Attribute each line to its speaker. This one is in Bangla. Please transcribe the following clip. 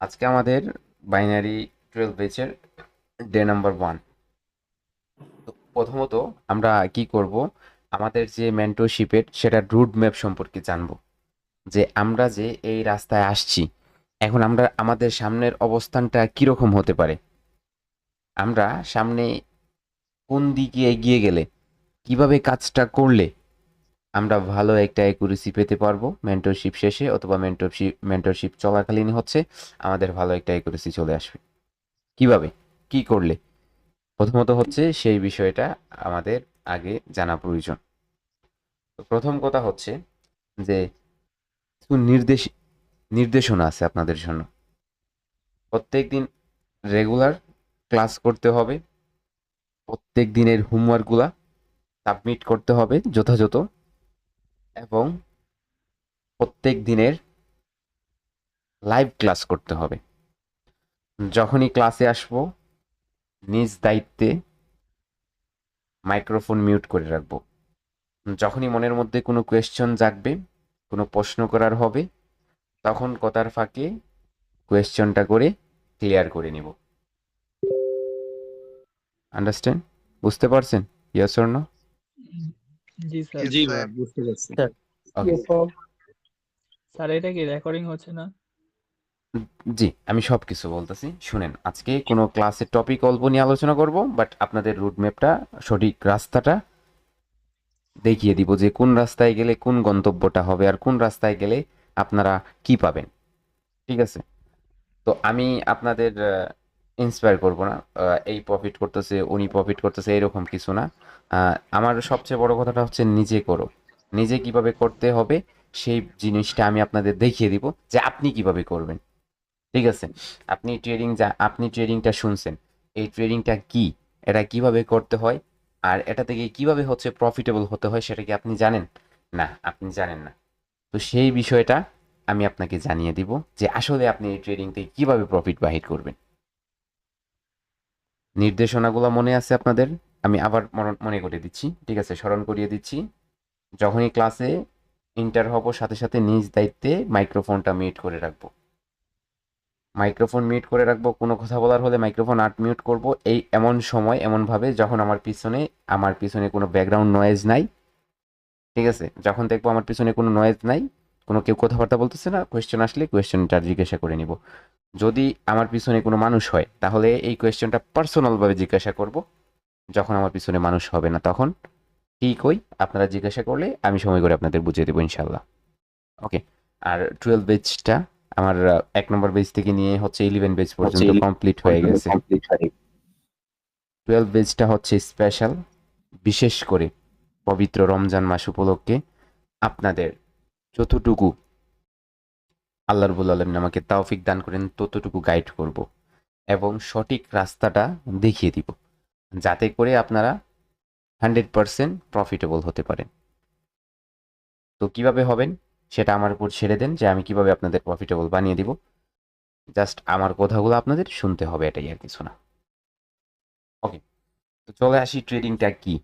Speaker 1: আজকে আমাদের বাইনারি 12 ব্যাচের ডে নাম্বার 1। তো প্রথমত আমরা কি করব, আমাদের যে মেন্টরশিপের সেটার রুট ম্যাপ সম্পর্কে জানবো। যে আমরা যে এই রাস্তায় আসছি, এখন আমরা আমাদের সামনের অবস্থানটা কিরকম হতে পারে, আমরা সামনে কোন দিকে এগিয়ে গেলে, কিভাবে কাজটা করলে আমরা ভালো একটা অ্যাকুরেসি পেতে পারবো মেন্টরশিপ শেষে, অথবা মেন্টরশিপ চলাকালীন হচ্ছে আমাদের ভালো একটা অ্যাকুরেসি চলে আসবে। কিভাবে, কি করলে, প্রথমত হচ্ছে সেই বিষয়টা আমাদের আগে জানা প্রয়োজন। তো প্রথম কথা হচ্ছে যে কিছু নির্দেশনা আছে আপনাদের জন্য। প্রত্যেক দিন রেগুলার ক্লাস করতে হবে, প্রত্যেক দিনের হোমওয়ার্কগুলা সাবমিট করতে হবে যথাযথ, এবং প্রত্যেক দিনের লাইভ ক্লাস করতে হবে। যখনই ক্লাসে আসবো নিজ দায়িত্বে মাইক্রোফোন মিউট করে রাখবো। যখনই মনের মধ্যে কোনো কোয়েশ্চন জাগবে, কোনো প্রশ্ন করার হবে, তখন কথার ফাঁকে কোয়েশ্চনটা করে ক্লিয়ার করে নিব। আন্ডারস্ট্যান্ড? বুঝতে পারছেন? Yes or no?
Speaker 2: জি স্যার।
Speaker 3: জি ভাইয়া বুঝতে পারছি।
Speaker 4: Sir
Speaker 1: okay.
Speaker 2: স্যার এটা কি রেকর্ডিং হচ্ছে না?
Speaker 1: জি, আমি সব কিছু বলতেছি শুনেন। আজকে কোনো ক্লাসের টপিক অল্প নিয়ে আলোচনা করব, বাট আপনাদের রুট ম্যাপটা, সঠিক রাস্তাটা দেখিয়ে দিব, যে কোন রাস্তায় গেলে কোন গন্তব্যটা হবে আর কোন রাস্তায় গেলে আপনারা কি পাবেন। ঠিক আছে? তো আমি আপনাদের ইন্সপায়ার করব না, এই প্রফিট করতেছে উনি প্রফিট করতেছে এরকম কিছু না। আমার সবচেয়ে বড় কথাটা হচ্ছে নিজে করো, নিজে কিভাবে করতে হবে সেই জিনিসটা আমি আপনাদের দেখিয়ে দিব, যে আপনি কিভাবে করবেন। ঠিক আছে? আপনি ট্রেডিংটা শুনছেন, এই ট্রেডিংটা কি, এটা কিভাবে করতে হয়, আর এটা থেকে কিভাবে হচ্ছে প্রফিটেবল হতে হয়, সেটা কি আপনি জানেন? না, আপনি জানেন না। তো সেই বিষয়টা আমি আপনাকে জানিয়ে দিব, যে আসলে আপনি এই ট্রেডিং থেকে কিভাবে প্রফিট বাহির করবেন। নির্দেশনাগুলো মনে আছে আপনাদের? আমি আবার মনে করিয়ে দিচ্ছি, ঠিক আছে, স্মরণ করিয়ে দিচ্ছি। যখনই ক্লাসে এন্টার হব, সাথে সাথে নিজ দায়িত্বে মাইক্রোফোনটা মিউট করে রাখবো। মাইক্রোফোন মিউট করে রাখবো, কোনো কথা বলার হলে মাইক্রোফোন মিউট করব। এই এমন সময় এমনভাবে যখন আমার পিছনে কোনো ব্যাকগ্রাউন্ড নয়েজ নাই। ঠিক আছে? যখন দেখবো আমার পিছনে কোনো নয়েজ নাই, কোনো কেউ কথাবার্তা বলতেছে না, কোয়েশ্চেন আসলে কোয়েশ্চেনটা জিজ্ঞাসা করে নিব। যদি আমার পিছনে কোনো মানুষ হয়, তাহলে এই কোয়েশ্চেনটা পার্সোনালভাবে জিজ্ঞাসা করব। যখন আমার পিছনে মানুষ হবে না, তখন ঠিক ওই আপনারা জিজ্ঞাসা করলে আমি সময় করে আপনাদের বুঝিয়ে দেবো ইনশাল্লাহ। ওকে। আর 12 বেজটা আমার 1 নম্বর বেজ থেকে নিয়ে হচ্ছে 11 বেজ পর্যন্ত কমপ্লিট হয়ে গেছে। 12 বেজটা হচ্ছে স্পেশাল, বিশেষ করে পবিত্র রমজান মাস উপলক্ষে আপনাদের যতটুকু আল্লাহ রাব্বুল আলামিন আমাকে তৌফিক দান করেন ততটুকু গাইড করব, এবং সঠিক রাস্তাটা দেখিয়ে দিব, যাতে করে আপনারা 100% প্রফিটেবল হতে পারেন। তো কিভাবে হবেন সেটা আমার উপর ছেড়ে দেন, যে আমি কিভাবে আপনাদের প্রফিটেবল বানিয়ে দিব। জাস্ট আমার কথাগুলো আপনাদের শুনতে হবে, এটাই আর কিছু না। ওকে। তো চলে আসি ট্রেডিংটা কি।